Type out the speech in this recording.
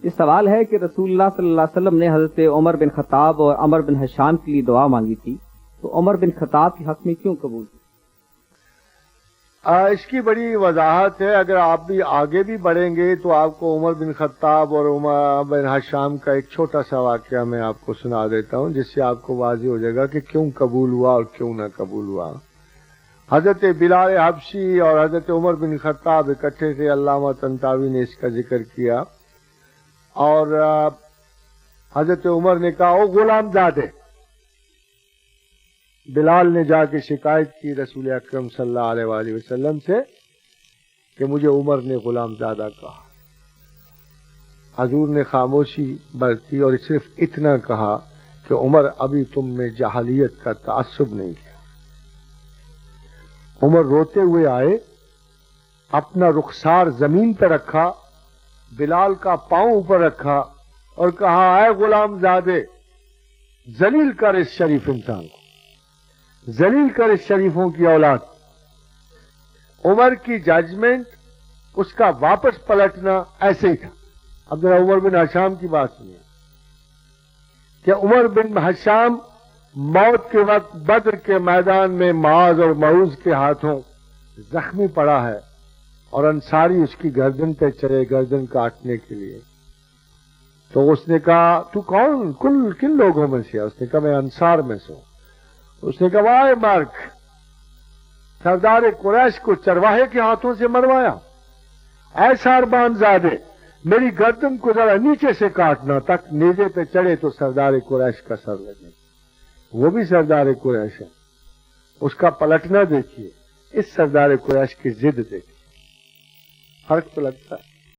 یہ سوال ہے کہ رسول اللہ صلی اللہ علیہ وسلم نے حضرت عمر بن خطاب اور عمر بن حشام کے لیے دعا مانگی تھی، تو عمر بن خطاب کے حق میں کیوں قبول کی؟ اس کی بڑی وضاحت ہے. اگر آپ بھی آگے بھی بڑھیں گے تو آپ کو عمر بن خطاب اور عمر بن حشام کا ایک چھوٹا سا واقعہ میں آپ کو سنا دیتا ہوں، جس سے آپ کو واضح ہو جائے گا کہ کیوں قبول ہوا اور کیوں نہ قبول ہوا. حضرت بلال حبشی اور حضرت عمر بن خطاب اکٹھے تھے. علامہ طنطاوی نے اس کا ذکر کیا، اور حضرت عمر نے کہا او غلام زادے. بلال نے جا کے شکایت کی رسول اکرم صلی اللہ علیہ وآلہ وسلم سے کہ مجھے عمر نے غلام زادہ کہا. حضور نے خاموشی برتی اور صرف اتنا کہا کہ عمر ابھی تم میں جاہلیت کا تعصب نہیں کیا. عمر روتے ہوئے آئے، اپنا رخسار زمین پہ رکھا، بلال کا پاؤں اوپر رکھا اور کہا اے غلام زادے، ذلیل کر اس شریف انسان کو، ذلیل کر اس شریفوں کی اولاد. عمر کی ججمنٹ، اس کا واپس پلٹنا ایسے ہی تھا. اب ذرا عمر بن حشام کی بات سنیے کہ عمر بن حشام موت کے وقت بدر کے میدان میں معاذ اور معوذ کے ہاتھوں زخمی پڑا ہے، اور انصاری اس کی گردن پہ چڑھے گردن کاٹنے کے لیے. تو اس نے کہا تو کون، کن لوگوں میں سے؟ اس نے کہا میں انصار میں سے ہوں. اس نے کہا واہ مارک، سردار قریش کو چرواہے کے ہاتھوں سے مروایا. اے ساربان زادے، میری گردن کو ذرا نیچے سے کاٹنا تک نیزے پہ چڑھے تو سردار قریش کا سر لگے. وہ بھی سردار قریش ہے، اس کا پلٹنا دیکھیے، اس سردار قریش کی ضد دیکھیے، فرق تو لگتا ہے.